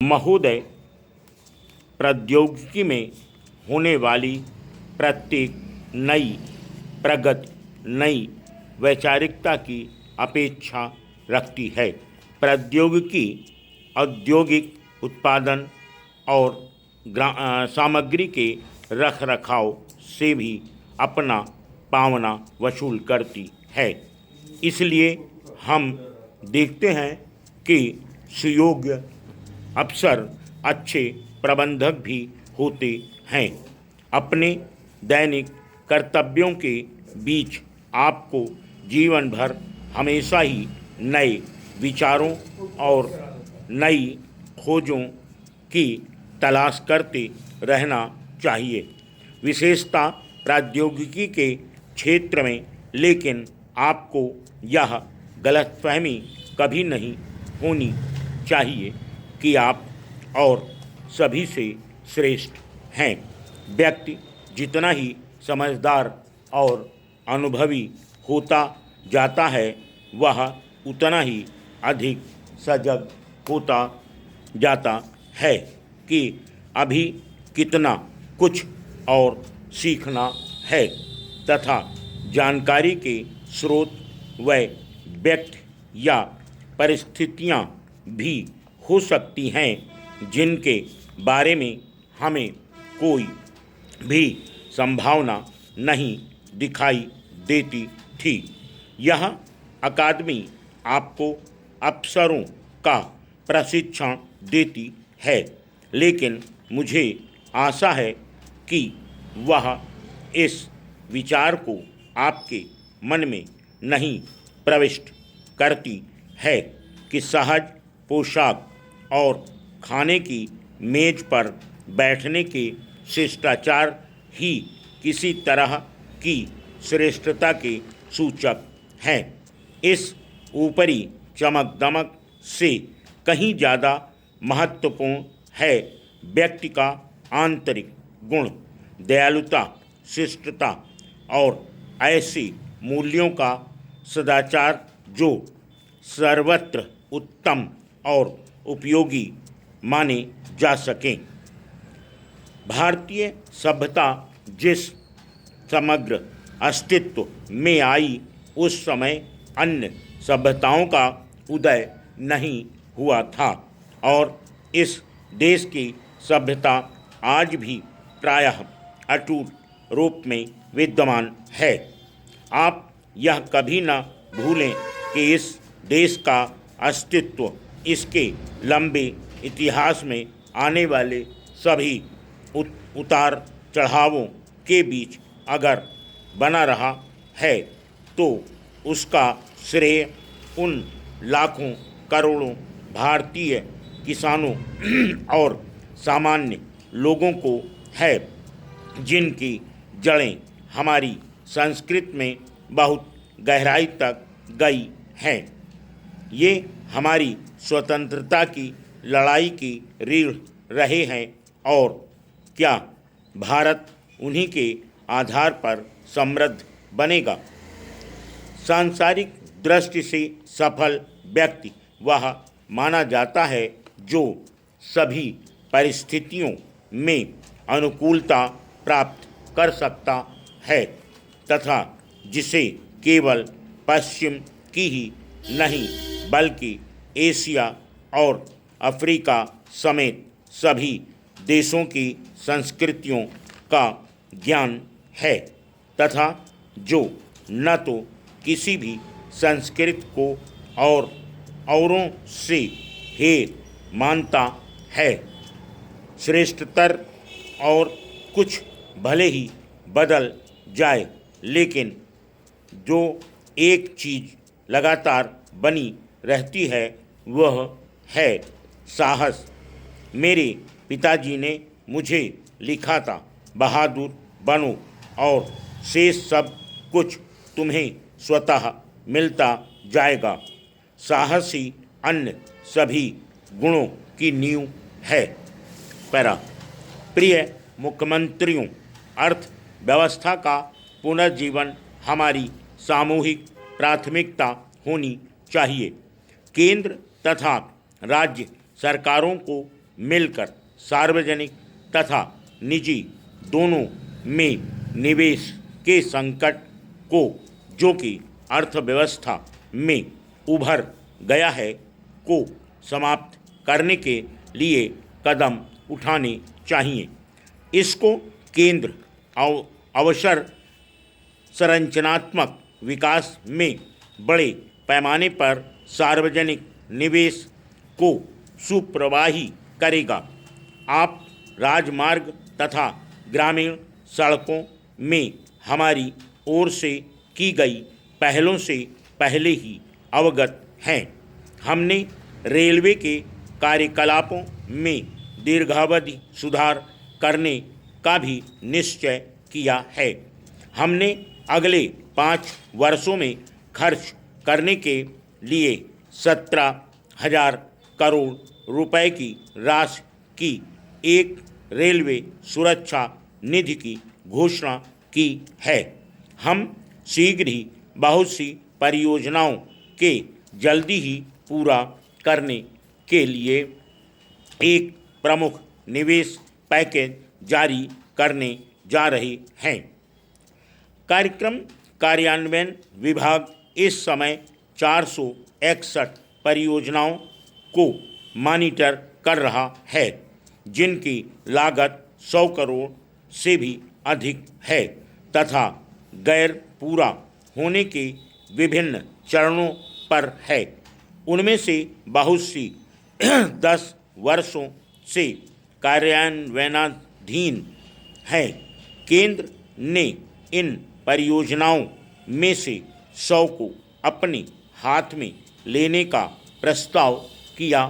महोदय, प्रौद्योगिकी में होने वाली प्रत्येक नई प्रगति नई वैचारिकता की अपेक्षा रखती है। प्रौद्योगिकी औद्योगिक उत्पादन और सामग्री के रखरखाव से भी अपना पावना वसूल करती है। इसलिए हम देखते हैं कि सुयोग्य अफसर अच्छे प्रबंधक भी होते हैं। अपने दैनिक कर्तव्यों के बीच आपको जीवन भर हमेशा ही नए विचारों और नई खोजों की तलाश करते रहना चाहिए, विशेषता प्रौद्योगिकी के क्षेत्र में। लेकिन आपको यह गलतफहमी कभी नहीं होनी चाहिए कि आप और सभी से श्रेष्ठ हैं। व्यक्ति जितना ही समझदार और अनुभवी होता जाता है, वह उतना ही अधिक सजग होता जाता है कि अभी कितना कुछ और सीखना है तथा जानकारी के स्रोत व व्यक्ति या परिस्थितियां भी हो सकती हैं जिनके बारे में हमें कोई भी संभावना नहीं दिखाई देती थी। यह अकादमी आपको अफसरों का प्रशिक्षण देती है, लेकिन मुझे आशा है कि वह इस विचार को आपके मन में नहीं प्रविष्ट करती है कि सहज पोशाक और खाने की मेज पर बैठने के शिष्टाचार ही किसी तरह की श्रेष्ठता के सूचक हैं। इस ऊपरी चमक दमक से कहीं ज़्यादा महत्वपूर्ण है व्यक्ति का आंतरिक गुण, दयालुता, शिष्टता और ऐसे मूल्यों का सदाचार जो सर्वत्र उत्तम और उपयोगी माने जा सकें। भारतीय सभ्यता जिस समग्र अस्तित्व में आई, उस समय अन्य सभ्यताओं का उदय नहीं हुआ था और इस देश की सभ्यता आज भी प्रायः अटूट रूप में विद्यमान है। आप यह कभी न भूलें कि इस देश का अस्तित्व इसके लंबे इतिहास में आने वाले सभी उतार चढ़ावों के बीच अगर बना रहा है तो उसका श्रेय उन लाखों करोड़ों भारतीय किसानों और सामान्य लोगों को है जिनकी जड़ें हमारी संस्कृति में बहुत गहराई तक गई हैं। ये हमारी स्वतंत्रता की लड़ाई की रीढ़ रहे हैं और क्या भारत उन्हीं के आधार पर समृद्ध बनेगा। सांसारिक दृष्टि से सफल व्यक्ति वह माना जाता है जो सभी परिस्थितियों में अनुकूलता प्राप्त कर सकता है तथा जिसे केवल पश्चिम की ही नहीं बल्कि एशिया और अफ्रीका समेत सभी देशों की संस्कृतियों का ज्ञान है तथा जो न तो किसी भी संस्कृति को और औरों से हे मानता है श्रेष्ठतर और कुछ भले ही बदल जाए, लेकिन जो एक चीज़ लगातार बनी रहती है वह है साहस। मेरे पिताजी ने मुझे लिखा था, बहादुर बनो और शेष सब कुछ तुम्हें स्वतः मिलता जाएगा। साहस ही अन्य सभी गुणों की नींव है। पैरा। प्रिय मुख्यमंत्रियों, अर्थव्यवस्था का पुनर्जीवन हमारी सामूहिक प्राथमिकता होनी चाहिए। केंद्र तथा राज्य सरकारों को मिलकर सार्वजनिक तथा निजी दोनों में निवेश के संकट को, जो कि अर्थव्यवस्था में उभर गया है, को समाप्त करने के लिए कदम उठाने चाहिए। इसको केंद्र अवसर संरचनात्मक विकास में बड़े पैमाने पर सार्वजनिक निवेश को सुप्रवाही करेगा। आप राजमार्ग तथा ग्रामीण सड़कों में हमारी ओर से की गई पहलों से पहले ही अवगत हैं। हमने रेलवे के कार्यकलापों में दीर्घावधि सुधार करने का भी निश्चय किया है। हमने अगले 5 वर्षों में खर्च करने के लिए 17,000 करोड़ रुपए की राशि की एक रेलवे सुरक्षा निधि की घोषणा की है। हम शीघ्र ही बहुत सी परियोजनाओं के जल्दी ही पूरा करने के लिए एक प्रमुख निवेश पैकेज जारी करने जा रहे हैं। कार्यक्रम कार्यान्वयन विभाग इस समय 461 परियोजनाओं को मॉनिटर कर रहा है, जिनकी लागत 100 करोड़ से भी अधिक है तथा गैर पूरा होने के विभिन्न चरणों पर है। उनमें से बहुत सी 10 वर्षों से कार्यान्वयनाधीन है। केंद्र ने इन परियोजनाओं में से 100 को अपने हाथ में लेने का प्रस्ताव किया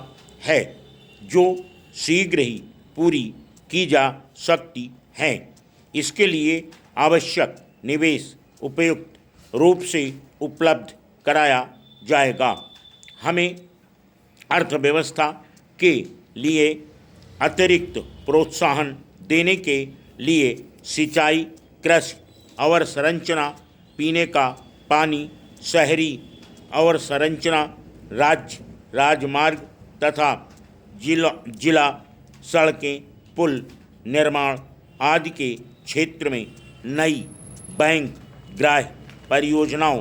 है, जो शीघ्र ही पूरी की जा सकती हैं। इसके लिए आवश्यक निवेश उपयुक्त रूप से उपलब्ध कराया जाएगा। हमें अर्थव्यवस्था के लिए अतिरिक्त प्रोत्साहन देने के लिए सिंचाई, कृषि अवसंरचना, पीने का पानी, शहरी अवसंरचना, राजमार्ग तथा जिला सड़कें, पुल निर्माण आदि के क्षेत्र में नई बैंक ग्राह्य परियोजनाओं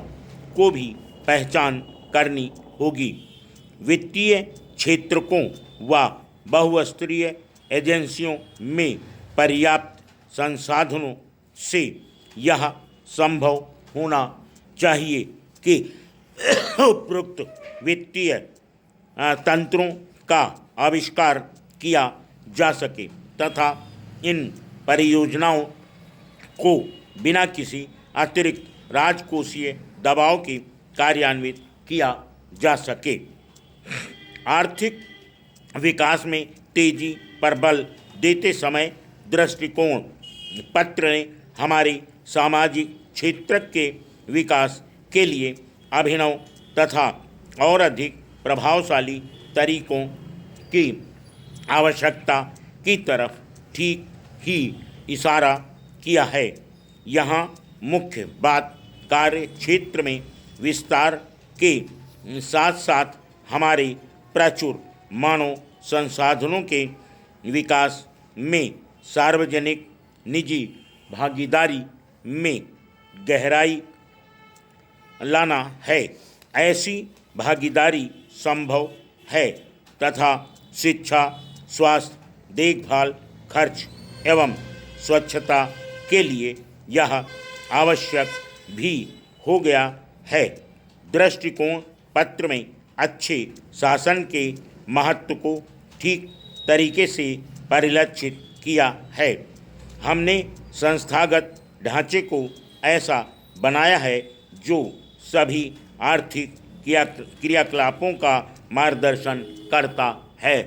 को भी पहचान करनी होगी। वित्तीय क्षेत्रकों व बहुस्तरीय एजेंसियों में पर्याप्त संसाधनों से यह संभव होना चाहिए कि उपरोक्त वित्तीय तंत्रों का आविष्कार किया जा सके तथा इन परियोजनाओं को बिना किसी अतिरिक्त राजकोषीय दबाव के कार्यान्वित किया जा सके। आर्थिक विकास में तेजी पर बल देते समय दृष्टिकोण पत्र ने हमारे सामाजिक क्षेत्र के विकास के लिए अभिनव तथा और अधिक प्रभावशाली तरीकों की आवश्यकता की तरफ ठीक ही इशारा किया है। यहाँ मुख्य बात कार्य क्षेत्र में विस्तार के साथ साथ हमारे प्रचुर मानव संसाधनों के विकास में सार्वजनिक निजी भागीदारी में गहराई लाना है। ऐसी भागीदारी संभव है तथा शिक्षा, स्वास्थ्य, देखभाल, खर्च एवं स्वच्छता के लिए यह आवश्यक भी हो गया है। दृष्टिकोण पत्र में अच्छे शासन के महत्व को ठीक तरीके से परिलक्षित किया है। हमने संस्थागत ढांचे को ऐसा बनाया है जो सभी आर्थिक क्रियाकलापों का मार्गदर्शन करता है।